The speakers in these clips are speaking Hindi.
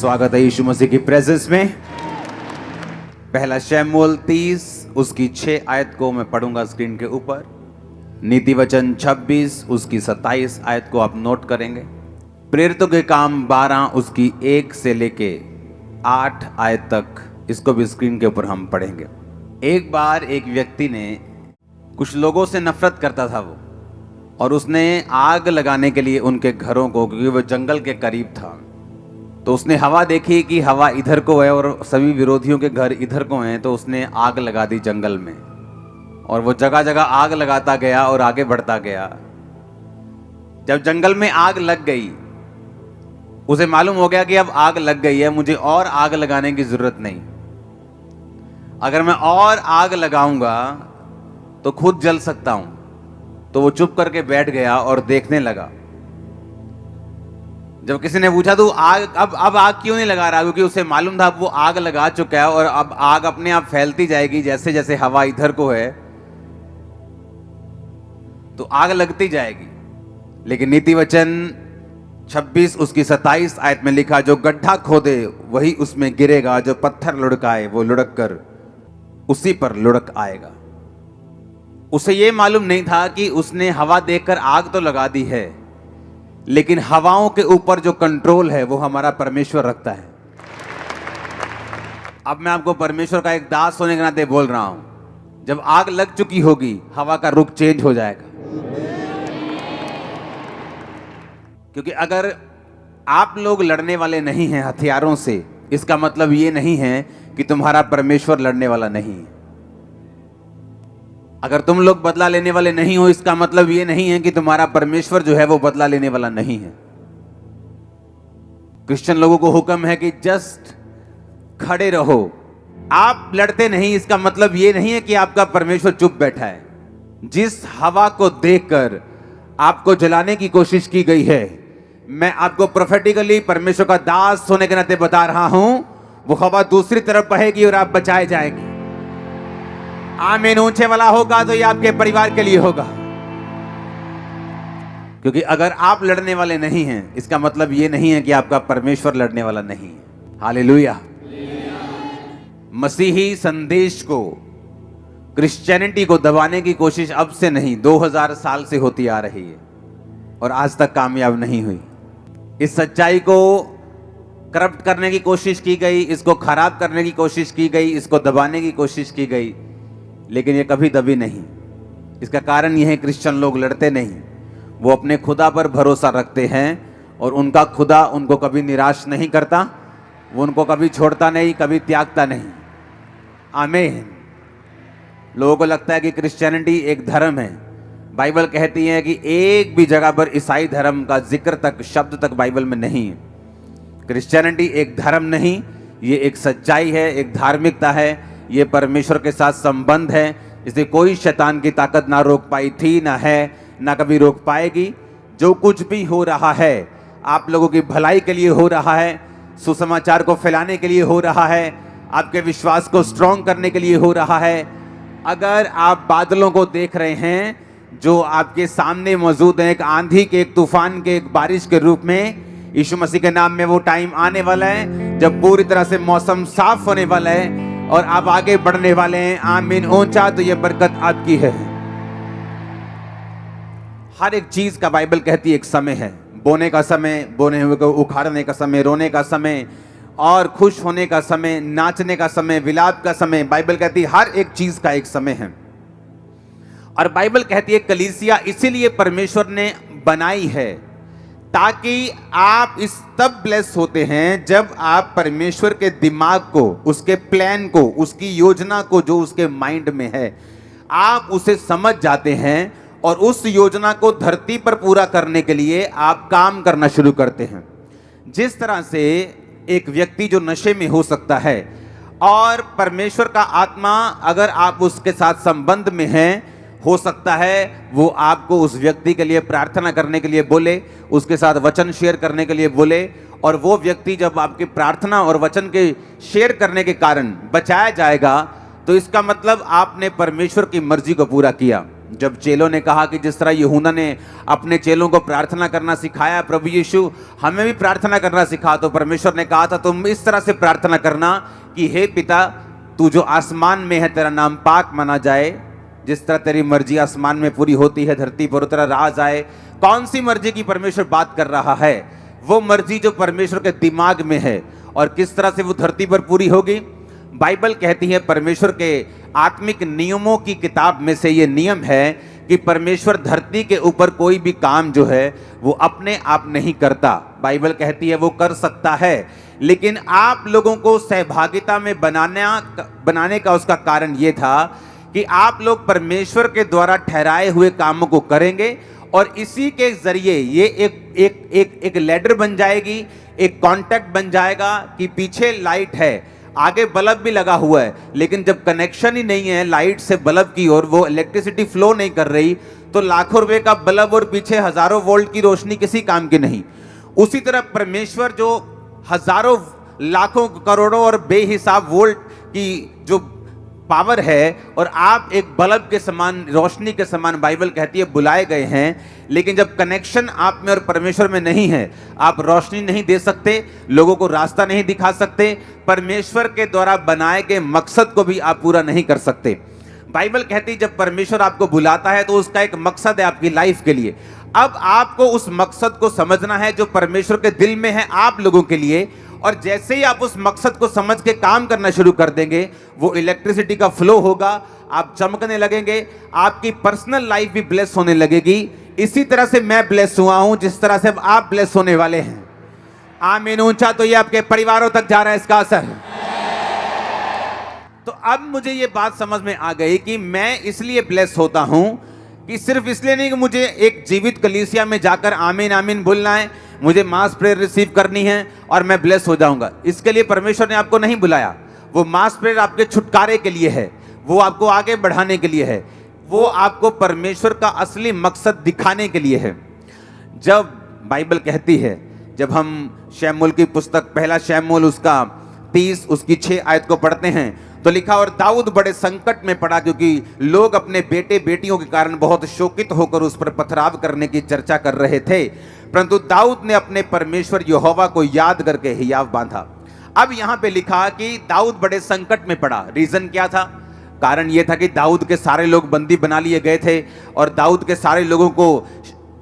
स्वागत है यीशु मसीह की प्रेजेंस में। पहला शमूएल 30 उसकी 6 आयत को मैं पढ़ूंगा स्क्रीन के ऊपर। नीति वचन 26 उसकी 27 आयत को आप नोट करेंगे। प्रेरितों के काम 12 उसकी 1 से लेके 8 आयत तक, इसको भी स्क्रीन के ऊपर हम पढ़ेंगे। एक बार एक व्यक्ति ने, कुछ लोगों से नफरत करता था वो, और उसने आग लगाने के लिए उनके घरों को, क्योंकि वो जंगल के करीब था, तो उसने हवा देखी कि हवा इधर को है और सभी विरोधियों के घर इधर को हैं, तो उसने आग लगा दी जंगल में। और वो जगह जगह आग लगाता गया और आगे बढ़ता गया। जब जंगल में आग लग गई, उसे मालूम हो गया कि अब आग लग गई है, मुझे और आग लगाने की जरूरत नहीं। अगर मैं और आग लगाऊंगा तो खुद जल सकता हूं। तो वो चुप करके बैठ गया और देखने लगा। जब किसी ने पूछा तो आग अब आग क्यों नहीं लगा रहा, क्योंकि उसे मालूम था अब वो आग लगा चुका है और अब आग अपने आप फैलती जाएगी। जैसे जैसे हवा इधर को है तो आग लगती जाएगी। लेकिन नीति वचन 26 उसकी 27 आयत में लिखा, जो गड्ढा खोदे वही उसमें गिरेगा, जो पत्थर लुढ़काए वो लुढ़क कर उसी पर लुढ़क आएगा। उसे यह मालूम नहीं था कि उसने हवा देखकर आग तो लगा दी है, लेकिन हवाओं के ऊपर जो कंट्रोल है वो हमारा परमेश्वर रखता है। अब मैं आपको परमेश्वर का एक दास होने के नाते बोल रहा हूं, जब आग लग चुकी होगी हवा का रुख चेंज हो जाएगा। क्योंकि अगर आप लोग लड़ने वाले नहीं हैं हथियारों से, इसका मतलब ये नहीं है कि तुम्हारा परमेश्वर लड़ने वाला नहीं है। अगर तुम लोग बदला लेने वाले नहीं हो, इसका मतलब यह नहीं है कि तुम्हारा परमेश्वर जो है वो बदला लेने वाला नहीं है। क्रिश्चियन लोगों को हुक्म है कि जस्ट खड़े रहो। आप लड़ते नहीं, इसका मतलब यह नहीं है कि आपका परमेश्वर चुप बैठा है। जिस हवा को देखकर आपको जलाने की कोशिश की गई है, मैं आपको प्रोफेटिकली परमेश्वर का दास होने के नाते बता रहा हूं, वो हवा दूसरी तरफ बहेगी और आप बचाए जाएंगे। आमीन ऊंचे वाला होगा तो ये आपके परिवार के लिए होगा। क्योंकि अगर आप लड़ने वाले नहीं हैं, इसका मतलब ये नहीं है कि आपका परमेश्वर लड़ने वाला नहीं है। हालेलुया। मसीही संदेश को, क्रिश्चियनिटी को दबाने की कोशिश अब से नहीं, 2000 साल से होती आ रही है और आज तक कामयाब नहीं हुई। इस सच्चाई को करप्ट करने की कोशिश की गई, इसको खराब करने की कोशिश की गई, इसको दबाने की कोशिश की गई, लेकिन ये कभी दबी नहीं। इसका कारण यह है क्रिश्चियन लोग लड़ते नहीं, वो अपने खुदा पर भरोसा रखते हैं और उनका खुदा उनको कभी निराश नहीं करता, वो उनको कभी छोड़ता नहीं, कभी त्यागता नहीं। आमीन। लोगों को लगता है कि क्रिश्चियनिटी एक धर्म है। बाइबल कहती है कि एक भी जगह पर ईसाई धर्म का जिक्र तक, शब्द तक बाइबल में नहीं है। क्रिश्चियनिटी एक धर्म नहीं, ये एक सच्चाई है, एक धार्मिकता है, ये परमेश्वर के साथ संबंध है। इसे कोई शैतान की ताकत ना रोक पाई थी, ना है, ना कभी रोक पाएगी। जो कुछ भी हो रहा है आप लोगों की भलाई के लिए हो रहा है, सुसमाचार को फैलाने के लिए हो रहा है, आपके विश्वास को स्ट्रॉन्ग करने के लिए हो रहा है। अगर आप बादलों को देख रहे हैं जो आपके सामने मौजूद हैं, एक आंधी के, एक तूफान के, एक बारिश के रूप में, यीशु मसीह के नाम में वो टाइम आने वाला है जब पूरी तरह से मौसम साफ होने वाला है और आप आगे बढ़ने वाले हैं। आमीन ऊंचा, तो ये बरकत आपकी है। हर एक चीज का बाइबल कहती है एक समय है। बोने का समय, बोने हुए को उखाड़ने का समय, रोने का समय और खुश होने का समय, नाचने का समय, विलाप का समय। बाइबल कहती है हर एक चीज का एक समय है। और बाइबल कहती है कलीसिया इसीलिए परमेश्वर ने बनाई है ताकि आप इस तब ब्लेस होते हैं जब आप परमेश्वर के दिमाग को, उसके प्लान को, उसकी योजना को, जो उसके माइंड में है, आप उसे समझ जाते हैं और उस योजना को धरती पर पूरा करने के लिए आप काम करना शुरू करते हैं। जिस तरह से एक व्यक्ति जो नशे में हो सकता है और परमेश्वर का आत्मा अगर आप उसके साथ संबंध में हैं, हो सकता है वो आपको उस व्यक्ति के लिए प्रार्थना करने के लिए बोले, उसके साथ वचन शेयर करने के लिए बोले, और वो व्यक्ति जब आपकी प्रार्थना और वचन के शेयर करने के कारण बचाया जाएगा, तो इसका मतलब आपने परमेश्वर की मर्जी को पूरा किया। जब चेलों ने कहा कि जिस तरह यूहन्ना ने अपने चेलों को प्रार्थना करना सिखाया, प्रभु यीशु हमें भी प्रार्थना करना सिखा, तो परमेश्वर ने कहा था तुम इस तरह से प्रार्थना करना कि हे पिता, तू जो आसमान में है तेरा नाम पाक माना जाए, जिस तरह तेरी मर्जी आसमान में पूरी होती है धरती पर तेरा राज आए। कौन सी मर्जी की परमेश्वर बात कर रहा है? वो मर्जी जो परमेश्वर के दिमाग में है, और किस तरह से वो धरती पर पूरी होगी। बाइबल कहती है, परमेश्वर के आत्मिक नियमों की किताब में से ये नियम है कि परमेश्वर धरती के ऊपर कोई भी काम जो है वो अपने आप नहीं करता। बाइबल कहती है वो कर सकता है, लेकिन आप लोगों को सहभागिता में बनाने का उसका कारण ये था कि आप लोग परमेश्वर के द्वारा ठहराए हुए कामों को करेंगे, और इसी के जरिए ये एक लैडर बन जाएगी, एक कांटेक्ट बन जाएगा कि पीछे लाइट है, आगे बल्ब भी लगा हुआ है, लेकिन जब कनेक्शन ही नहीं है लाइट से बल्ब की ओर, वो इलेक्ट्रिसिटी फ्लो नहीं कर रही, तो लाखों रुपए का बल्ब और पीछे हजारों वोल्ट की रोशनी किसी काम की नहीं। उसी तरह परमेश्वर जो हजारों लाखों करोड़ों और बेहिसाब वोल्ट की जो पावर है, और आप एक बल्ब के समान, रोशनी के समान बाइबल कहती है बुलाए गए हैं, लेकिन जब कनेक्शन आप में और परमेश्वर में नहीं है, आप रोशनी नहीं दे सकते, लोगों को रास्ता नहीं दिखा सकते, परमेश्वर के द्वारा बनाए गए मकसद को भी आप पूरा नहीं कर सकते। बाइबल कहती है जब परमेश्वर आपको बुलाता है तो उसका एक मकसद है आपकी लाइफ के लिए। अब आपको उस मकसद को समझना है जो परमेश्वर के दिल में है आप लोगों के लिए, और जैसे ही आप उस मकसद को समझ के काम करना शुरू कर देंगे, वो इलेक्ट्रिसिटी का फ्लो होगा, आप चमकने लगेंगे, आपकी पर्सनल लाइफ भी ब्लेस होने लगेगी। इसी तरह से मैं ब्लेस हुआ हूं, जिस तरह से अब आप ब्लेस होने वाले हैं। आमीन ऊंचा तो ये आपके परिवारों तक जा रहा है इसका असर। तो अब मुझे ये बात समझ में आ गई कि मैं इसलिए ब्लेस होता हूं कि सिर्फ इसलिए नहीं कि मुझे एक जीवित कलीसिया में जाकर आमीन आमीन बोलना है, मुझे मास प्रेयर रिसीव करनी है और मैं ब्लेस हो जाऊंगा। इसके लिए परमेश्वर ने आपको नहीं बुलाया। वो मास प्रेयर आपके छुटकारे के लिए है, वो आपको आगे बढ़ाने के लिए है, वो आपको परमेश्वर का असली मकसद दिखाने के लिए है। जब बाइबल कहती है, जब हम शमूएल की पुस्तक पहला शमूएल उसका 30 उसकी 6 आयत को पढ़ते हैं तो लिखा, और दाऊद बड़े संकट में पड़ा क्योंकि लोग अपने बेटे बेटियों के कारण बहुत शोकित होकर उस पर पथराव करने की चर्चा कर रहे थे, परंतु दाऊद ने अपने परमेश्वर यहोवा को याद करके हियाव बांधा। अब यहां पे लिखा कि दाऊद बड़े संकट में पड़ा। रीजन क्या था? कारण यह था कि दाऊद के सारे लोग बंदी बना लिए गए थे, और दाऊद के सारे लोगों को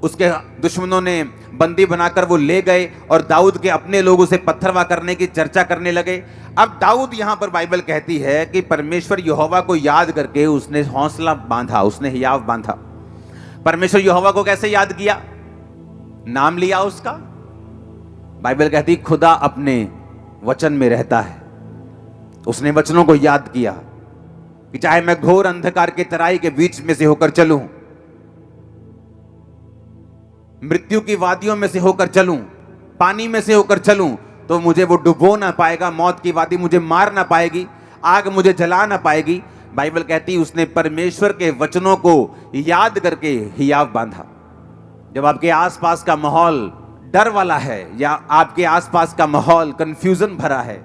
उसके दुश्मनों ने बंदी बनाकर वो ले गए, और दाऊद के अपने लोगों से पत्थरवा करने की चर्चा करने लगे। अब दाऊद यहां पर बाइबल कहती है कि परमेश्वर यहोवा को याद करके उसने हौसला बांधा, उसने हियाव बांधा। परमेश्वर यहोवा को कैसे याद किया? नाम लिया उसका। बाइबल कहती खुदा अपने वचन में रहता है। उसने वचनों को याद किया कि चाहे मैं घोर अंधकार के तराई के बीच में से होकर चलूं, मृत्यु की वादियों में से होकर चलूं, पानी में से होकर चलूं, तो मुझे वो डुबो ना पाएगा, मौत की वादी मुझे मार ना पाएगी, आग मुझे जला ना पाएगी। बाइबल कहती उसने परमेश्वर के वचनों को याद करके हियाव बांधा। जब आपके आसपास का माहौल डर वाला है, या आपके आसपास का माहौल कंफ्यूजन भरा है,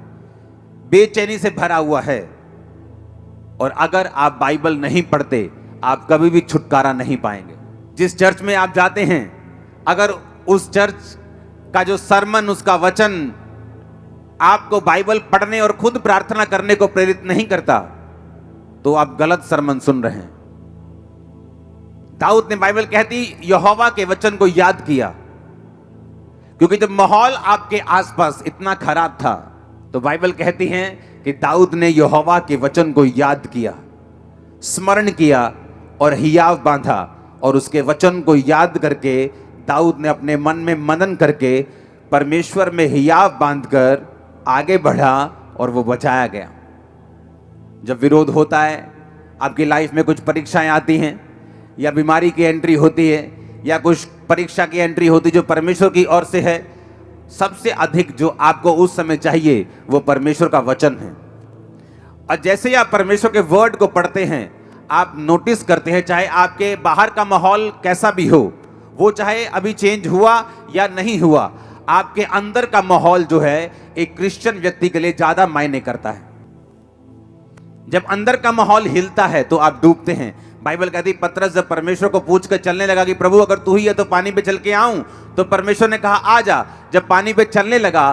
बेचैनी से भरा हुआ है, और अगर आप बाइबल नहीं पढ़ते, आप कभी भी छुटकारा नहीं पाएंगे। जिस चर्च में आप जाते हैं, अगर उस चर्च का जो सरमन, उसका वचन आपको बाइबल पढ़ने और खुद प्रार्थना करने को प्रेरित नहीं करता, तो आप गलत सरमन सुन रहे हैं। दाऊद ने, बाइबल कहती, यहोवा के वचन को याद किया, क्योंकि जब माहौल आपके आसपास इतना खराब था, तो बाइबल कहती है कि दाऊद ने यहोवा के वचन को याद किया, स्मरण किया और हियाव बांधा, और उसके वचन को याद करके दाऊद ने अपने मन में मनन करके परमेश्वर में हियाव बांधकर आगे बढ़ा, और वो बचाया गया। जब विरोध होता है, आपकी लाइफ में कुछ परीक्षाएं आती हैं, या बीमारी की एंट्री होती है, या कुछ परीक्षा की एंट्री होती जो परमेश्वर की ओर से है, सबसे अधिक जो आपको उस समय चाहिए वो परमेश्वर का वचन है। और जैसे ही आप परमेश्वर के वर्ड को पढ़ते हैं, आप नोटिस करते हैं, चाहे आपके बाहर का माहौल कैसा भी हो, वो चाहे अभी चेंज हुआ या नहीं हुआ, आपके अंदर का माहौल जो है एक क्रिश्चियन व्यक्ति के लिए ज्यादा मायने करता है। जब अंदर का माहौल हिलता है तो आप डूबते हैं। बाइबल कहती पतरस जब परमेश्वर को पूछ कर चलने लगा कि प्रभु अगर तू ही है तो पानी पे चल के आऊं, तो परमेश्वर ने कहा आ जा। जब पानी पे चलने लगा,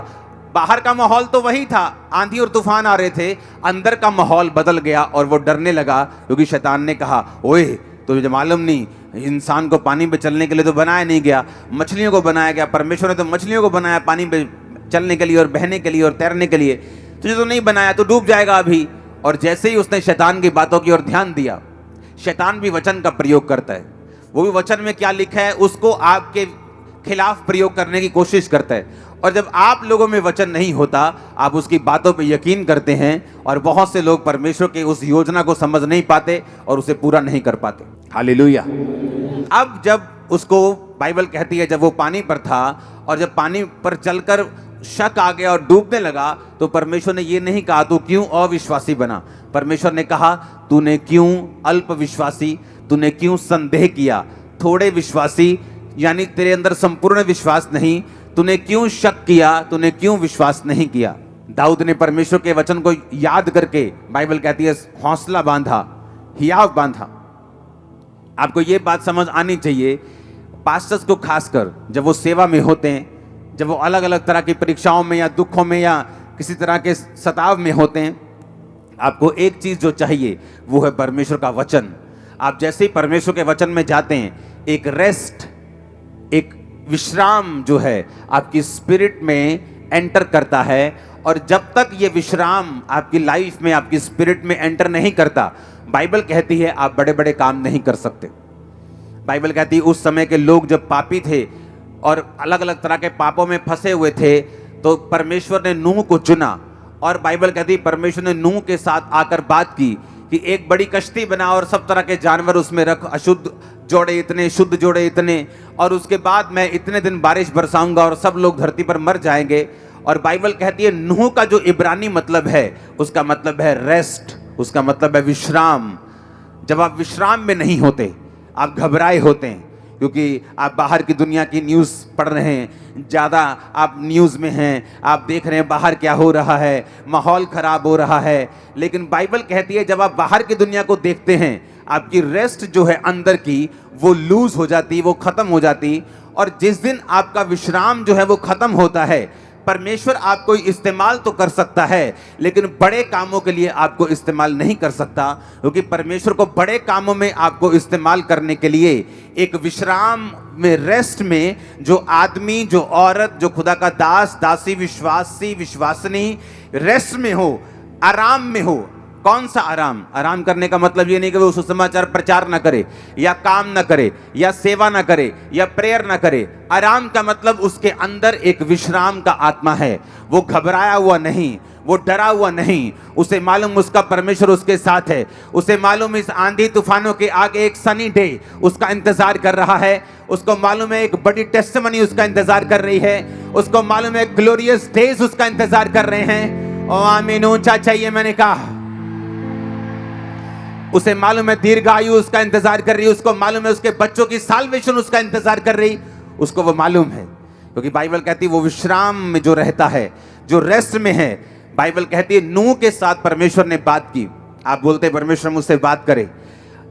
बाहर का माहौल तो वही था, आंधी और तूफान आ रहे थे, अंदर का माहौल बदल गया और वो डरने लगा, क्योंकि शैतान ने कहा ओए तुझे मालूम नहीं, इंसान को पानी पे चलने के लिए तो बनाया नहीं गया, मछलियों को बनाया गया। परमेश्वर ने तो मछलियों को बनाया पानी पे चलने के लिए और बहने के लिए और तैरने के लिए, तुझे तो नहीं बनाया, तो डूब जाएगा अभी। और जैसे ही उसने शैतान की बातों की ओर ध्यान दिया, शैतान भी वचन का प्रयोग करता है, वो भी वचन में क्या लिखा है उसको आपके खिलाफ प्रयोग करने की कोशिश करता है। और जब आप लोगों में वचन नहीं होता, आप उसकी बातों पे यकीन करते हैं, और बहुत से लोग परमेश्वर की उस योजना को समझ नहीं पाते और उसे पूरा नहीं कर पाते। हालेलुया। अब जब उसको बाइबल कहती है जब वो पानी पर था और जब पानी पर चलकर शक आ गया और डूबने लगा, तो परमेश्वर ने ये नहीं कहा तू क्यों अविश्वासी बना। परमेश्वर ने कहा तूने क्यों अल्प विश्वासी, तूने क्यों संदेह किया, थोड़े विश्वासी, यानी तेरे अंदर संपूर्ण विश्वास नहीं, तूने क्यों शक किया, तूने क्यों विश्वास नहीं किया। दाऊद ने परमेश्वर के वचन को याद करके, बाइबल कहती है हौसला बांधा, हियाव बांधा। आपको ये बात समझ आनी चाहिए, पास्टर्स को खासकर जब वो सेवा में होते हैं, जब वो अलग अलग तरह की परीक्षाओं में या दुखों में या किसी तरह के सताव में होते हैं, आपको एक चीज जो चाहिए वो है परमेश्वर का वचन। आप जैसे ही परमेश्वर के वचन में जाते हैं, एक रेस्ट, एक विश्राम जो है आपकी स्पिरिट में एंटर करता है। और जब तक ये विश्राम आपकी लाइफ में, आपकी स्पिरिट में एंटर नहीं करता, बाइबल कहती है आप बड़े बड़े काम नहीं कर सकते। बाइबल कहती है उस समय के लोग जब पापी थे और अलग अलग तरह के पापों में फंसे हुए थे, तो परमेश्वर ने नूह को चुना। और बाइबल कहती है परमेश्वर ने नूह के साथ आकर बात की कि एक बड़ी कश्ती बना और सब तरह के जानवर उसमें रख, अशुद्ध जोड़े इतने, शुद्ध जोड़े इतने, और उसके बाद मैं इतने दिन बारिश बरसाऊंगा और सब लोग धरती पर मर जाएंगे। और बाइबल कहती है नूह का जो इब्रानी मतलब है, उसका मतलब है रेस्ट, उसका मतलब है विश्राम। जब आप विश्राम में नहीं होते, आप घबराए होते हैं, क्योंकि आप बाहर की दुनिया की न्यूज़ पढ़ रहे हैं, ज़्यादा आप न्यूज़ में हैं, आप देख रहे हैं बाहर क्या हो रहा है, माहौल ख़राब हो रहा है। लेकिन बाइबल कहती है जब आप बाहर की दुनिया को देखते हैं, आपकी रेस्ट जो है अंदर की, वो लूज हो जाती, वो ख़त्म हो जाती। और जिस दिन आपका विश्राम जो है वो ख़त्म होता है, परमेश्वर आपको इस्तेमाल तो कर सकता है, लेकिन बड़े कामों के लिए आपको इस्तेमाल नहीं कर सकता, क्योंकि परमेश्वर को बड़े कामों में आपको इस्तेमाल करने के लिए एक विश्राम में, रेस्ट में, जो आदमी, जो औरत, जो खुदा का दास, दासी, विश्वासी, विश्वासनी रेस्ट में हो, आराम में हो। कौन सा आराम? आराम करने का मतलब ये नहीं कि वो सुसमाचार प्रचार ना करे, या काम ना करे, या सेवा ना करे, या प्रेयर ना करे। आराम का मतलब उसके अंदर एक विश्राम का आत्मा है। वो घबराया हुआ नहीं, वो डरा हुआ नहीं, उसे मालूम उसका परमेश्वर उसके साथ है। उसे मालूम इस आंधी तूफानों के आगे एक सनी डे उसका इंतजार कर रहा है। उसको मालूम है एक बड़ी टेस्टिमनी उसका इंतजार कर रही है। उसको मालूम है ग्लोरियस डेज उसका इंतजार कर रहे हैं। ओ आमीन, ऊंचा चाहिए मैंने कहा। उसे मालूम है दीर्घायु उसका इंतजार कर रही है। उसको मालूम है उसके बच्चों की साल्वेशन उसका इंतजार कर रही, उसको वो मालूम है, क्योंकि बाइबल कहती है वो विश्राम में जो रहता है, जो रेस्ट में है। बाइबल कहती है नूह के साथ परमेश्वर ने बात की। आप बोलते हैं परमेश्वर मुझसे बात करे,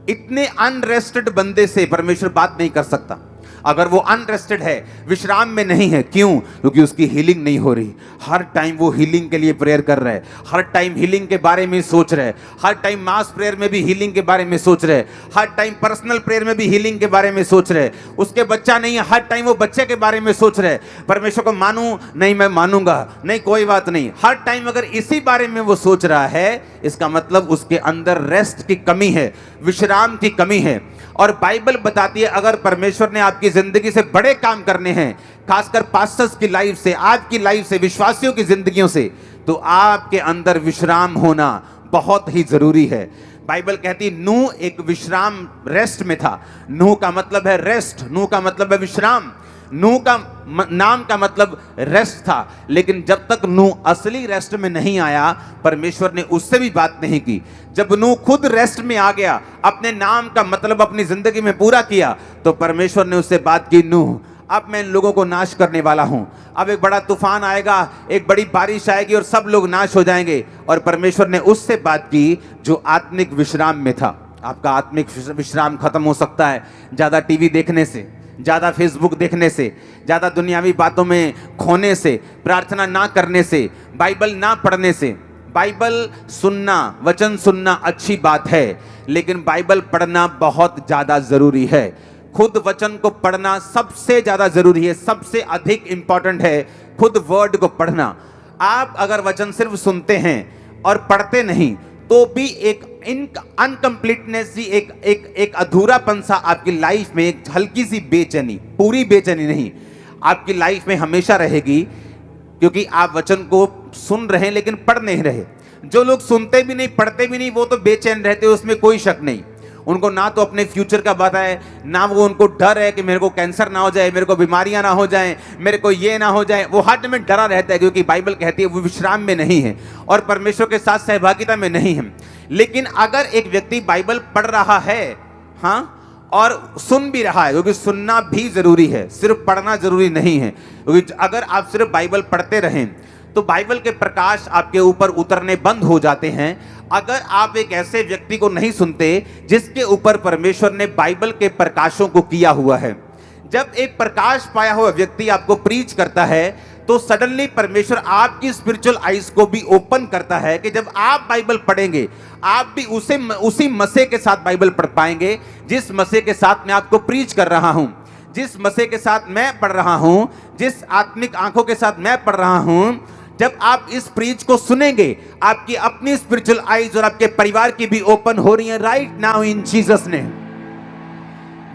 इतने अनरेस्टेड बंदे से परमेश्वर बात नहीं कर सकता। अगर वो अनरेस्टेड है, विश्राम में नहीं है, क्यों? क्योंकि उसकी हीलिंग नहीं हो रही। हर टाइम वो हीलिंग के लिए प्रेयर कर रहे हैं, हर टाइम हीलिंग के बारे में सोच रहे हैं, हर टाइम मास प्रेयर में भी हीलिंग के बारे में सोच रहे हैं, हर टाइम पर्सनल प्रेयर में भी हीलिंग के बारे में सोच रहे हैं। उसके बच्चा नहीं है, हर टाइम वो बच्चे के बारे में सोच रहे हैं। परमेश्वर को मानूं नहीं, मैं मानूंगा नहीं, कोई बात नहीं। हर टाइम अगर इसी बारे में वो सोच रहा है, इसका मतलब उसके अंदर रेस्ट की कमी है, विश्राम की कमी है। और बाइबल बताती है अगर परमेश्वर ने आपकी जिंदगी से बड़े काम करने हैं, खासकर पास्टर्स की लाइफ से, आपकी लाइफ से, विश्वासियों की जिंदगियों से, तो आपके अंदर विश्राम होना बहुत ही जरूरी है। बाइबल कहती नूह एक विश्राम, रेस्ट में था। नूह का मतलब है रेस्ट, नूह का मतलब है विश्राम। नूह का नाम का मतलब रेस्ट था। लेकिन जब तक नूह असली रेस्ट में नहीं आया, परमेश्वर ने उससे भी बात नहीं की। जब नूह खुद रेस्ट में आ गया, अपने नाम का मतलब अपनी जिंदगी में पूरा किया, तो परमेश्वर ने उससे बात की, नूह अब मैं इन लोगों को नाश करने वाला हूं। अब एक बड़ा तूफान आएगा, एक बड़ी बारिश आएगी और सब लोग नाश हो जाएंगे। और परमेश्वर ने उससे बात की जो आत्मिक विश्राम में था। आपका आत्मिक विश्राम खत्म हो सकता है ज़्यादा टीवी देखने से, ज़्यादा फेसबुक देखने से, ज़्यादा दुनियावी बातों में खोने से, प्रार्थना ना करने से, बाइबल ना पढ़ने से। बाइबल सुनना, वचन सुनना अच्छी बात है, लेकिन बाइबल पढ़ना बहुत ज़्यादा ज़रूरी है। खुद वचन को पढ़ना सबसे ज़्यादा ज़रूरी है, सबसे अधिक इंपॉर्टेंट है खुद वर्ड को पढ़ना। आप अगर वचन सिर्फ सुनते हैं और पढ़ते नहीं तो भी एक अनकम्प्लीटनेस, एक अधूरापन सा आपकी लाइफ में, एक हल्की सी बेचैनी, पूरी बेचैनी नहीं, आपकी लाइफ में हमेशा रहेगी, क्योंकि आप वचन को सुन रहे हैं लेकिन पढ़ नहीं रहे। जो लोग सुनते भी नहीं, पढ़ते भी नहीं, वो तो बेचैन रहते, उसमें कोई शक नहीं। उनको ना तो अपने फ्यूचर का पता है, ना वो उनको डर है कि मेरे को कैंसर ना हो जाए, मेरे को बीमारियां ना हो जाए, मेरे को ये ना हो जाए। वो हर में डरा रहता है, क्योंकि बाइबल कहती है वो विश्राम में नहीं है और परमेश्वर के साथ सहभागिता में नहीं है। लेकिन अगर एक व्यक्ति बाइबल पढ़ रहा है, हाँ, और सुन भी रहा है, क्योंकि सुनना भी जरूरी है, सिर्फ पढ़ना जरूरी नहीं है। क्योंकि अगर आप सिर्फ बाइबल पढ़ते रहें तो बाइबल के प्रकाश आपके ऊपर उतरने बंद हो जाते हैं। अगर आप एक ऐसे व्यक्ति को नहीं सुनते जिसके ऊपर परमेश्वर ने बाइबल के प्रकाशों को किया हुआ है, जब एक प्रकाश पाया हुआ व्यक्ति आपको प्रीच करता है तो सडनली परमेश्वर आपकी स्पिरिचुअल आइज को भी ओपन करता है कि जब आप बाइबल पढ़ेंगे आप भी उसी मसीह के साथ बाइबल पढ़ पाएंगे जिस मसीह के साथ मैं आपको प्रीच कर रहा हूं, जिस मसीह के साथ मैं पढ़ रहा हूं, जिस आत्मिक आंखों के साथ मैं पढ़ रहा हूं। जब आप इस प्रीच को सुनेंगे, आपकी अपनी स्पिरिचुअल आइज और आपके परिवार की भी ओपन हो रही है right now in Jesus name.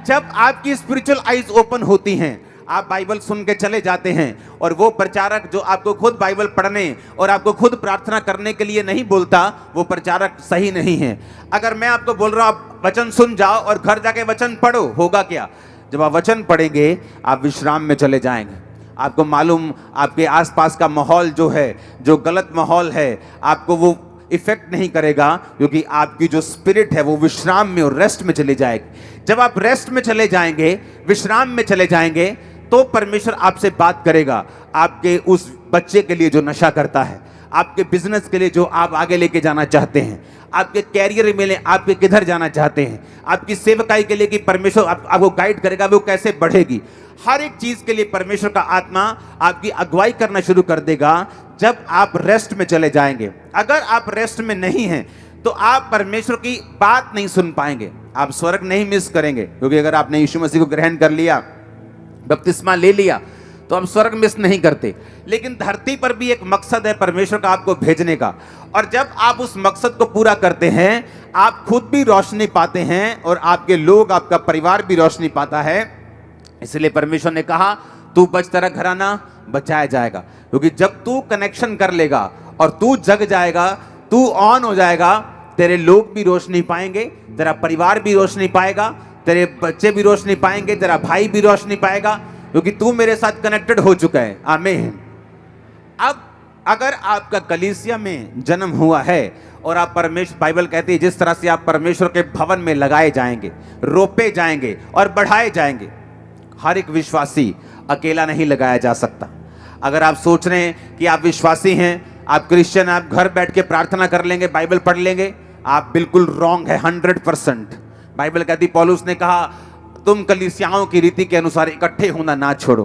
जब आपकी स्पिरिचुअल आइज ओपन होती हैं, आप बाइबल सुन के चले जाते हैं, और वो प्रचारक जो आपको खुद बाइबल पढ़ने और आपको खुद प्रार्थना करने के लिए नहीं बोलता, वो प्रचारक सही नहीं है। अगर मैं आपको बोल रहा हूं आप वचन सुन जाओ और घर जाके वचन पढ़ो, होगा क्या? जब आप वचन पढ़ेंगे आप विश्राम में चले जाएंगे। आपको मालूम, आपके आसपास का माहौल जो है, जो गलत माहौल है, आपको वो इफेक्ट नहीं करेगा, क्योंकि आपकी जो स्पिरिट है वो विश्राम में और रेस्ट में चले जाएगी। जब आप रेस्ट में चले जाएंगे, विश्राम में चले जाएंगे, तो परमेश्वर आपसे बात करेगा। आपके उस बच्चे के लिए जो नशा करता है, आपके बिजनेस के लिए जो आप आगे लेके जाना चाहते हैं, आपके कैरियर में आपके किधर जाना चाहते हैं, आपकी सेवकाई के लिए कि परमेश्वर आपको गाइड करेगा वो कैसे बढ़ेगी, हर एक चीज के लिए परमेश्वर का आत्मा आपकी अगुवाई करना शुरू कर देगा जब आप रेस्ट में चले जाएंगे। अगर आप रेस्ट में नहीं हैं तो आप परमेश्वर की बात नहीं सुन पाएंगे, आप स्वर्ग नहीं मिस करेंगे। क्योंकि अगर आपने यीशु मसीह को ग्रहण कर लिया, बपतिस्मा ले लिया, तो आप स्वर्ग मिस नहीं करते। लेकिन धरती पर भी एक मकसद है परमेश्वर का आपको भेजने का, और जब आप उस मकसद को पूरा करते हैं, आप खुद भी रोशनी पाते हैं और आपके लोग, आपका परिवार भी रोशनी पाता है। इसलिए परमेश्वर ने कहा तू बच, तेरा घराना बचाया जाएगा। क्योंकि जब तू कनेक्शन कर लेगा और तू जग जाएगा, तू ऑन हो जाएगा, तेरे लोग भी रोशनी पाएंगे, तेरा परिवार भी रोशनी पाएगा, तेरे बच्चे भी रोशनी पाएंगे, तेरा भाई भी रोशनी पाएगा, क्योंकि तू मेरे साथ कनेक्टेड हो चुका है। आमीन। अब अगर आपका कलीसिया में जन्म हुआ है और आप परमेश्वर, बाइबल कहती है जिस तरह से आप परमेश्वर के भवन में लगाए जाएंगे, रोपे जाएंगे और बढ़ाए जाएंगे। हर एक विश्वासी अकेला नहीं लगाया जा सकता। अगर आप सोच रहे हैं कि आप विश्वासी हैं, आप क्रिश्चियन, आप घर बैठ के प्रार्थना कर लेंगे, बाइबल पढ़ लेंगे, आप बिल्कुल रॉन्ग है 100%। बाइबल कहती, पौलुस ने कहा तुम कलीसियाओं की रीति के अनुसार इकट्ठे होना ना छोड़ो।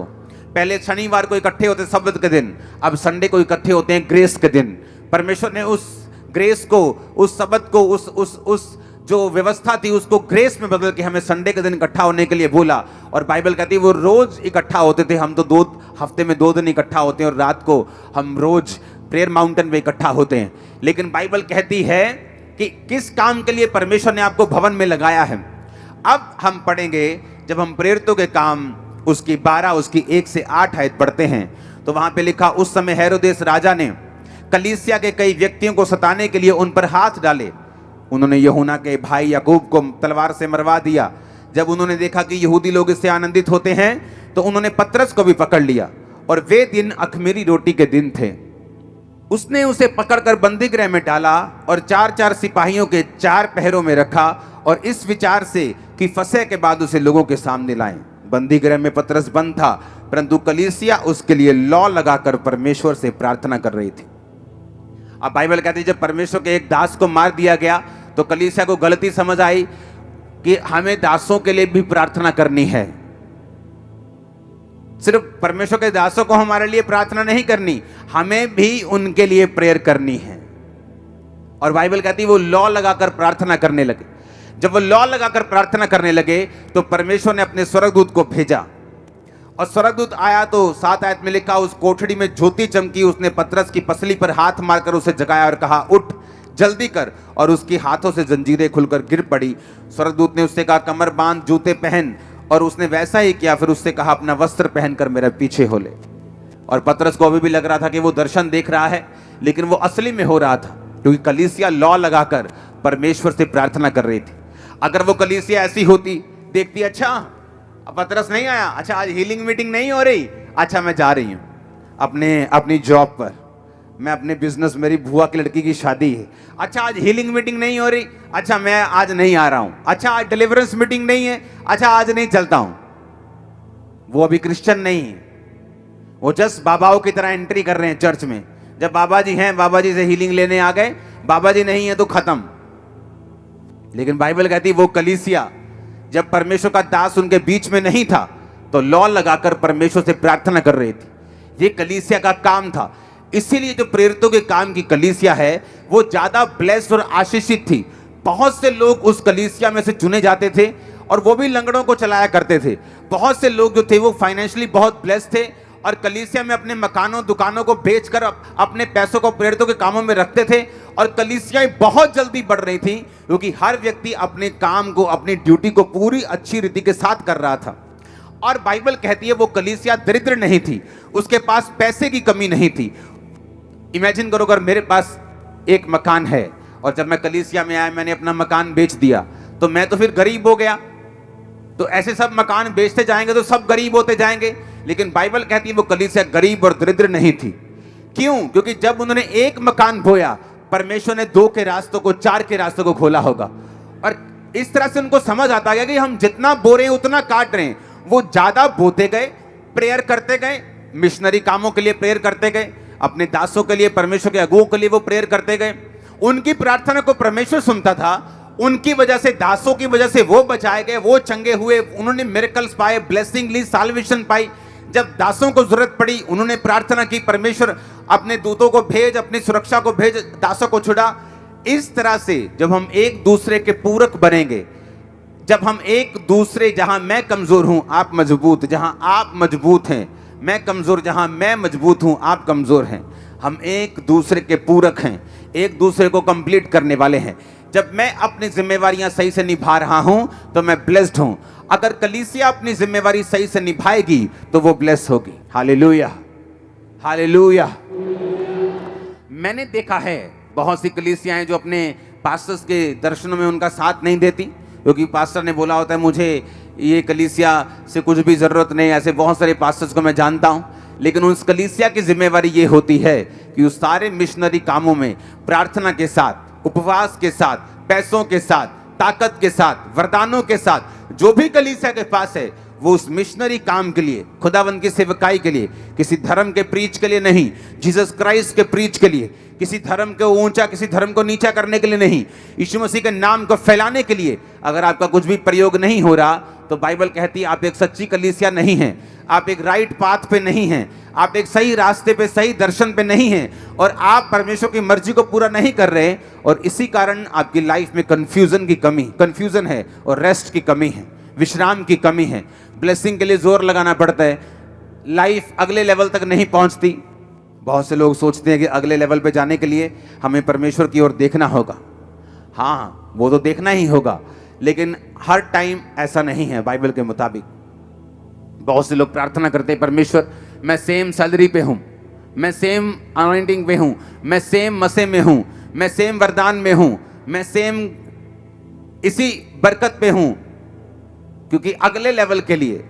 पहले शनिवार को इकट्ठे होते सब्त के दिन, अब संडे को इकट्ठे होते हैं ग्रेस के दिन। परमेश्वर ने उस ग्रेस को, उस सब्त को, उस जो व्यवस्था थी उसको ग्रेस में बदल के हमें संडे के दिन इकट्ठा होने के लिए बोला। और बाइबल कहती है वो रोज इकट्ठा होते थे, हम तो हफ्ते में 2 दिन इकट्ठा होते हैं और रात को हम रोज प्रेयर माउंटेन में इकट्ठा होते हैं। लेकिन बाइबल कहती है कि किस काम के लिए परमेश्वर ने आपको भवन में लगाया है। अब हम पढ़ेंगे, जब हम प्रेरितों के काम उसकी 12, उसकी 1 से 8 आयत पढ़ते हैं, तो वहां पे लिखा, उस समय हेरोदेस राजा ने कलीसिया के कई व्यक्तियों को सताने के लिए उन पर हाथ डाले। उन्होंने यूहन्ना के भाई याकूब को तलवार से मरवा दिया। जब उन्होंने देखा कि यहूदी लोग इससे आनंदित होते हैं, तो उन्होंने पतरस को भी पकड़ लिया, और वे दिन अख़मीरी रोटी के दिन थे। उसने उसे पकड़कर बंदी गृह में डाला और 4-4 सिपाहियों के 4 पहरों में रखा, और इस विचार से कि फसह के बाद उसे लोगों के सामने लाएं। बंदी गृह में पतरस बंद था, परंतु कलीसिया उसके लिए लौ लगाकर परमेश्वर से प्रार्थना कर रही थी। अब बाइबल कहती है जब परमेश्वर के एक दास को मार दिया गया, तो कलीसिया को गलती समझ आई कि हमें दासों के लिए भी प्रार्थना करनी है। सिर्फ परमेश्वर के दासों को हमारे लिए प्रार्थना नहीं करनी, हमें भी उनके लिए प्रेयर करनी है। और बाइबल कहती है वो लॉ लगाकर प्रार्थना करने लगे। जब वो लॉ लगाकर प्रार्थना करने लगे तो परमेश्वर ने अपने स्वर्गदूत को भेजा, और स्वर्गदूत आया तो 7 आयत में लिखा, उस कोठड़ी में ज्योति चमकी, उसने पतरस की पसली पर हाथ मारकर उसे जगाया और कहा, उठ जल्दी कर। और उसकी हाथों से जंजीरें खुलकर गिर पड़ी। स्वर्गदूत ने उससे कहा, कमर बांध, जूते पहन, और उसने वैसा ही किया। फिर उससे कहा, अपना वस्त्र पहनकर मेरे पीछे हो ले। और पतरस को अभी भी लग रहा था कि वो दर्शन देख रहा है, लेकिन वो असली में हो रहा था, क्योंकि कलीसिया लॉ लगाकर परमेश्वर से प्रार्थना कर रही थी। अगर वो कलीसिया ऐसी होती, देखती, अच्छा अब पतरस नहीं आया, अच्छा आज हीलिंग मीटिंग नहीं हो रही, अच्छा मैं जा रही हूं अपनी जॉब पर, मैं अपने बिजनेस, मेरी बुआ की लड़की की शादी है, अच्छा आज हीलिंग मीटिंग नहीं हो रही, अच्छा मैं आज नहीं आ रहा हूं, अच्छा आज डिलीवरेंस मीटिंग नहीं है, अच्छा आज नहीं चलता हूं। वो अभी क्रिश्चियन नहीं है, वो जस्ट बाबाओं की तरह एंट्री कर रहे हैं चर्च में। जब बाबा जी हैं, बाबा जी से हीलिंग लेने आ गए, बाबा जी नहीं है तो खत्म। लेकिन बाइबल कहती है वो कलीसिया, जब परमेश्वर का दास उनके बीच में नहीं था तो लॉ लगाकर परमेश्वर से प्रार्थना कर रही थी। ये कलीसिया का काम था। इसीलिए जो प्रेरितों के काम की कलीसिया है वो ज्यादा ब्लेस्ड और आशीषित थी। बहुत से लोग उस कलीसिया में से चुने जाते थे, और वो भी लंगड़ों को चलाया करते थे। बहुत से लोग जो थे वो फाइनेंशियली बहुत ब्लेस्ड थे, और कलीसिया में अपने मकानों दुकानों को बेचकर अपने पैसों को प्रेरितों के कामों में रखते थे। और कलीसियाएं बहुत जल्दी बढ़ रही थी, क्योंकि हर व्यक्ति अपने काम को, अपनी ड्यूटी को पूरी अच्छी रीति के साथ कर रहा था। और बाइबल कहती है वो कलीसिया दरिद्र नहीं थी, उसके पास पैसे की कमी नहीं थी। इमेजिन करो, अगर मेरे पास एक मकान है और जब मैं कलीसिया में आया मैंने अपना मकान बेच दिया, तो मैं तो फिर गरीब हो गया। तो ऐसे सब मकान बेचते जाएंगे तो सब गरीब होते जाएंगे। लेकिन बाइबल कहती है वो कलीसिया गरीब और दरिद्र नहीं थी। क्यों? क्योंकि जब उन्होंने एक मकान बोया, परमेश्वर ने 2 के रास्तों को, 4 के रास्तों को खोला होगा। और इस तरह से उनको समझ आता गया कि हम जितना बो रहे हैं उतना काट रहे हैं। वो ज्यादा बोते गए, प्रेयर करते गए, मिशनरी कामों के लिए प्रेयर करते गए, अपने दासों के लिए, परमेश्वर के अगुओं के लिए वो प्रेयर करते गए। उनकी प्रार्थना को परमेश्वर सुनता था। उनकी वजह से, दासों की वजह से वो बचाए गए, वो चंगे हुए, उन्होंने मिरेकल्स पाए, ब्लेसिंग ली, साल्वेशन पाई। जब दासों को जरूरत पड़ी उन्होंने प्रार्थना की, परमेश्वर अपने दूतों को भेज, अपनी सुरक्षा को भेज, दासों को छुड़ा। इस तरह से जब हम एक दूसरे के पूरक बनेंगे, जब हम एक दूसरे, जहां मैं कमजोर हूं आप मजबूत, जहां आप मजबूत हैं मैं कमजोर, जहां मैं मजबूत हूं आप कमजोर हैं, हम एक दूसरे के पूरक हैं, एक दूसरे को कंप्लीट करने वाले हैं। जब मैं अपनी जिम्मेवारियां सही से निभा रहा हूं तो मैं ब्लेस्ड हूं। अगर कलीसिया अपनी जिम्मेवारी सही से निभाएगी तो वो ब्लेस होगी। Hallelujah, hallelujah. मैंने देखा है बहुत सी कलीसियाएं जो अपने पास्टर्स के दर्शनों में उनका साथ नहीं देती, क्योंकि पास्टर ने बोला होता है मुझे ये कलीसिया से कुछ भी जरूरत नहीं। ऐसे बहुत सारे पास्टर्स को मैं जानता हूं, लेकिन उस कलीसिया की जिम्मेवारी ये होती है कि उस सारे मिशनरी कामों में प्रार्थना के साथ, उपवास के साथ, पैसों के साथ, ताकत के साथ, वरदानों के साथ, जो भी कलीसिया के पास है वो उस मिशनरी काम के लिए, खुदावंद की सेवकाई के लिए, किसी धर्म के प्रीच के लिए नहीं, जीसस क्राइस्ट के प्रीच के लिए, किसी धर्म को ऊंचा, किसी धर्म को नीचा करने के लिए नहीं, यीशु मसीह के नाम को फैलाने के लिए। अगर आपका कुछ भी प्रयोग नहीं हो रहा तो बाइबल कहती है आप एक सच्ची कलीसिया नहीं हैं, आप एक राइट पाथ पे नहीं हैं, आप एक सही रास्ते पे, सही दर्शन पे नहीं हैं, और आप परमेश्वर की मर्जी को पूरा नहीं कर रहे। और इसी कारण आपकी लाइफ में कंफ्यूजन है, और रेस्ट की कमी है, विश्राम की कमी है। ब्लेसिंग के लिए जोर लगाना पड़ता है, लाइफ अगले लेवल तक नहीं पहुंचती। बहुत से लोग सोचते हैं कि अगले लेवल पे जाने के लिए हमें परमेश्वर की ओर देखना होगा। हाँ, वो तो देखना ही होगा, लेकिन हर टाइम ऐसा नहीं है बाइबल के मुताबिक। बहुत से लोग प्रार्थना करते हैं, परमेश्वर मैं सेम सैलरी पे हूं, मैं सेम अनॉइंटिंग पे हूं, मैं सेम मसे में हूं, मैं सेम वरदान में हूं, मैं सेम इसी बरकत पे हूं। क्योंकि अगले लेवल के लिए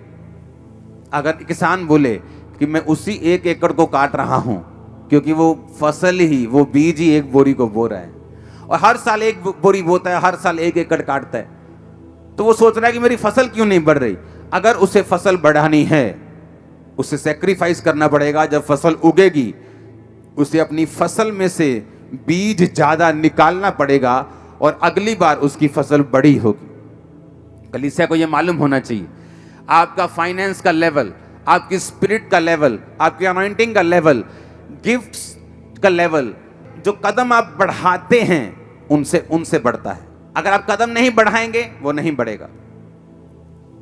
अगर किसान बोले कि मैं उसी 1 एकड़ को काट रहा हूं, क्योंकि वो फसल ही, वो बीज ही 1 बोरी को बो रहा है, और हर साल 1 बोरी बोता है, हर साल 1 एकड़ काटता है, तो वो सोच रहा है कि मेरी फसल क्यों नहीं बढ़ रही। अगर उसे फसल बढ़ानी है, उसे सैक्रिफाइस करना पड़ेगा। जब फसल उगेगी उसे अपनी फसल में से बीज ज्यादा निकालना पड़ेगा, और अगली बार उसकी फसल बड़ी होगी। कलीसिया को यह मालूम होना चाहिए, आपका फाइनेंस का लेवल, आपकी स्पिरिट का लेवल, आपकी अनॉइंटिंग का लेवल, गिफ्ट्स का लेवल, जो कदम आप बढ़ाते हैं उनसे बढ़ता है। अगर आप कदम नहीं बढ़ाएंगे वो नहीं बढ़ेगा,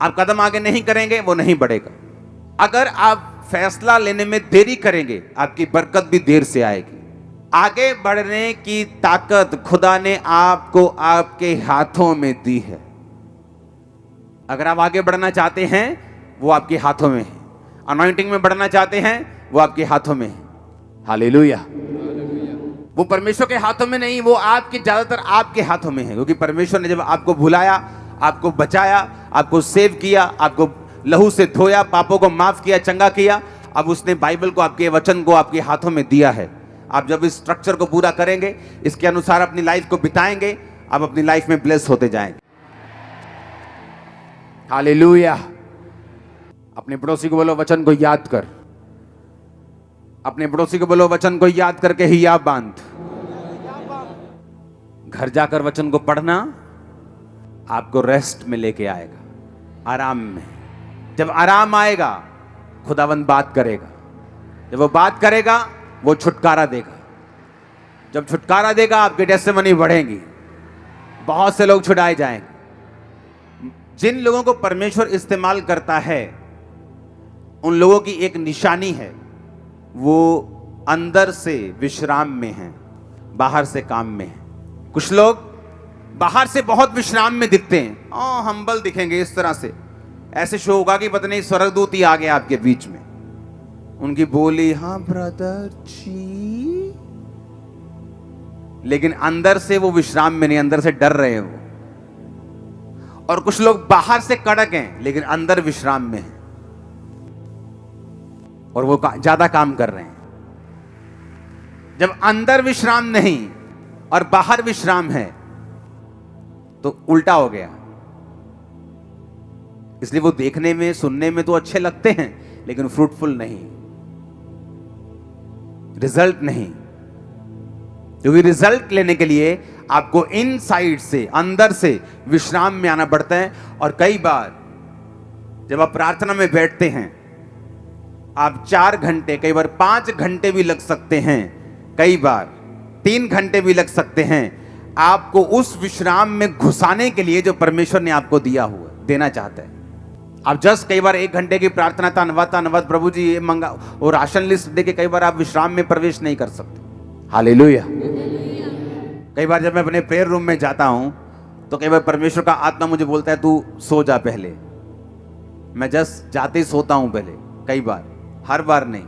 आप कदम आगे नहीं करेंगे वो नहीं बढ़ेगा। अगर आप फैसला लेने में देरी करेंगे आपकी बरकत भी देर से आएगी। आगे बढ़ने की ताकत खुदा ने आपको आपके हाथों में दी है। अगर आप आगे बढ़ना चाहते हैं वो आपके हाथों में है, अनॉइंटिंग में बढ़ना चाहते हैं वो आपके हाथों में है। हालेलुया। वो परमेश्वर के हाथों में नहीं, वो आपके ज्यादातर आपके हाथों में है, क्योंकि परमेश्वर ने जब आपको बुलाया, आपको बचाया, आपको सेव किया, आपको लहू से धोया, पापों को माफ किया, चंगा किया, अब उसने बाइबल को, आपके वचन को आपके हाथों में दिया है। आप जब इस स्ट्रक्चर को पूरा करेंगे, इसके अनुसार अपनी लाइफ को बिताएंगे, आप अपनी लाइफ में ब्लेस होते जाएंगे। हालेलुया। अपने पड़ोसी को बोलो वचन को याद कर। अपने पड़ोसी को बोलो वचन को याद करके ही याद बांध। घर जाकर वचन को पढ़ना आपको रेस्ट में लेके आएगा, आराम में। जब आराम आएगा खुदावंद बात करेगा, जब वो बात करेगा वो छुटकारा देगा। जब छुटकारा देगा आपकी टेस्टिमनी बढ़ेगी, बहुत से लोग छुड़ाए जाएंगे। जिन लोगों को परमेश्वर इस्तेमाल करता है उन लोगों की एक निशानी है, वो अंदर से विश्राम में हैं, बाहर से काम में हैं। कुछ लोग बाहर से बहुत विश्राम में दिखते हैं, हम्बल दिखेंगे इस तरह से, ऐसे शो होगा कि पता नहीं स्वर्गदूत ही आ गया आपके बीच में। उनकी बोली हाँ ब्रदर जी, लेकिन अंदर से वो विश्राम में नहीं, अंदर से डर रहे हैं वो। और कुछ लोग बाहर से कड़क हैं लेकिन अंदर विश्राम में हैं और वो ज्यादा काम कर रहे हैं। जब अंदर विश्राम नहीं और बाहर विश्राम है तो उल्टा हो गया। इसलिए वो देखने में, सुनने में तो अच्छे लगते हैं लेकिन फ्रूटफुल नहीं, रिजल्ट नहीं। क्योंकि रिजल्ट लेने के लिए आपको इनसाइड से, अंदर से विश्राम में आना पड़ता है। और कई बार जब आप प्रार्थना में बैठते हैं, आप 4 घंटे, कई बार 5 घंटे भी लग सकते हैं, कई बार 3 घंटे भी लग सकते हैं, आपको उस विश्राम में घुसाने के लिए जो परमेश्वर ने आपको दिया हुआ, देना चाहता है। आप जस्ट कई बार 1 घंटे की प्रार्थना, धन्यवाद प्रभु जी ये मंगा, वो राशन लिस्ट देके कई बार आप विश्राम में प्रवेश नहीं कर सकते। हालेलुया। कई बार जब मैं अपने प्रेयर रूम में जाता हूं तो कई बार परमेश्वर का आत्मा मुझे बोलता है तू सो जा पहले। मैं जस्ट जाते ही सोता हूं पहले, कई बार, हर बार नहीं।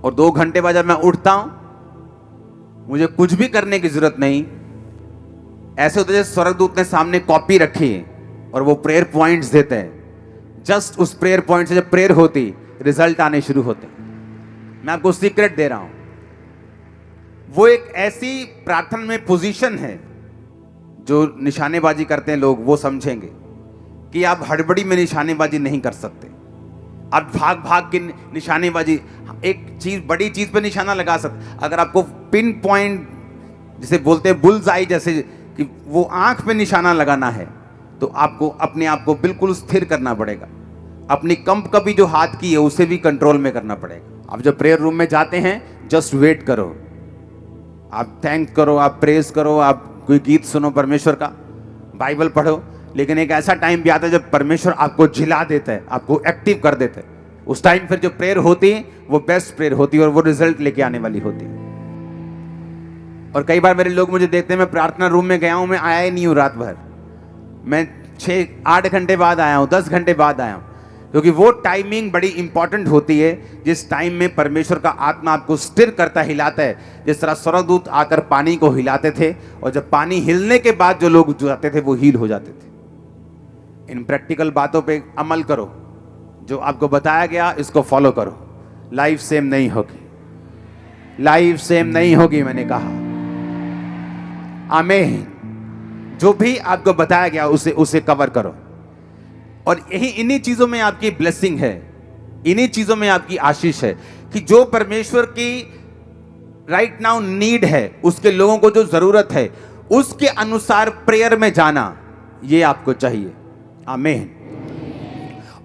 और 2 घंटे बाद जब मैं उठता हूं, मुझे कुछ भी करने की जरूरत नहीं। ऐसे होता है जैसे स्वर्गदूत ने सामने कॉपी रखी है और वो प्रेयर पॉइंट्स देते हैं। जस्ट उस प्रेयर पॉइंट से जब प्रेयर होती, रिजल्ट आने शुरू होते। मैं आपको सीक्रेट दे रहा हूं, वो एक ऐसी प्रार्थना में पोजीशन है, जो निशानेबाजी करते हैं लोग वो समझेंगे कि आप हड़बड़ी में निशानेबाजी नहीं कर सकते। आप भाग भाग के निशानेबाजी, एक चीज, बड़ी चीज पे निशाना लगा सकते। अगर आपको पिन पॉइंट जिसे बोलते हैं बुल्स आई, जैसे कि वो आंख पे निशाना लगाना है, तो आपको अपने आप को बिल्कुल स्थिर करना पड़ेगा। अपनी कंप कभी जो हाथ की है उसे भी कंट्रोल में करना पड़ेगा। आप जब प्रेयर रूम में जाते हैं, जस्ट वेट करो, आप थैंक करो, आप प्रेज करो, आप कोई गीत सुनो परमेश्वर का, बाइबल पढ़ो। लेकिन एक ऐसा टाइम भी आता है जब परमेश्वर आपको झिला देता है, आपको एक्टिव कर देता है। उस टाइम फिर जो प्रेयर होती है वो बेस्ट प्रेयर होती है और वो रिजल्ट लेके आने वाली होती है। और कई बार मेरे लोग मुझे देखते हैं, मैं प्रार्थना रूम में गया हूं, मैं आया ही नहीं हूं रात भर, मैं 6-8 घंटे बाद आया हूं, 10 घंटे बाद आया हूं। क्योंकि वो टाइमिंग बड़ी इंपॉर्टेंट होती है, जिस टाइम में परमेश्वर का आत्मा आपको स्थिर करता, हिलाता है। जिस तरह स्वर्गदूत आकर पानी को हिलाते थे और जब पानी हिलने के बाद जो लोग जाते थे वो हील हो जाते थे। इन प्रैक्टिकल बातों पे अमल करो, जो आपको बताया गया इसको फॉलो करो। लाइफ सेम नहीं होगी, लाइफ सेम नहीं होगी, मैंने कहा। आमीन। जो भी आपको बताया गया उसे कवर करो। और यही, इन्हीं चीजों में आपकी ब्लेसिंग है, इन्हीं चीजों में आपकी आशीष है कि जो परमेश्वर की राइट नाउ नीड है, उसके लोगों को जो जरूरत है उसके अनुसार प्रेयर में जाना, ये आपको चाहिए। आमीन।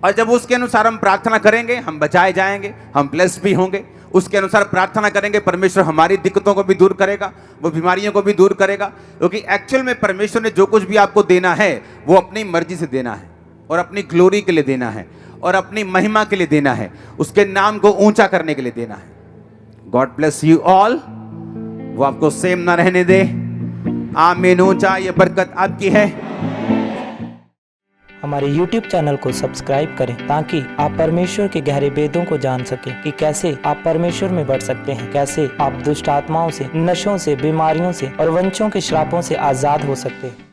और जब उसके अनुसार हम प्रार्थना करेंगे, हम बचाए जाएंगे, हम ब्लेस्ड भी होंगे। उसके अनुसार प्रार्थना करेंगे, परमेश्वर हमारी दिक्कतों को भी दूर करेगा, वो बीमारियों को भी दूर करेगा। क्योंकि एक्चुअल में परमेश्वर ने जो कुछ भी आपको देना है वो अपनी मर्जी से देना है, और अपनी ग्लोरी के लिए देना है, और अपनी महिमा के लिए देना है, उसके नाम को ऊंचा करने के लिए देना है। God bless you all. वो आपको सेम ना रहने दे। आमीन। ऊंचा ये बरकत आपकी है। हमारे YouTube चैनल को सब्सक्राइब करें ताकि आप परमेश्वर के गहरे भेदों को जान सकें कि कैसे आप परमेश्वर में बढ़ सकते हैं, कैसे आप दुष्ट आत्माओं से, नशों से, बीमारियों से और वंशों के श्रापों से आजाद हो सकते हैं।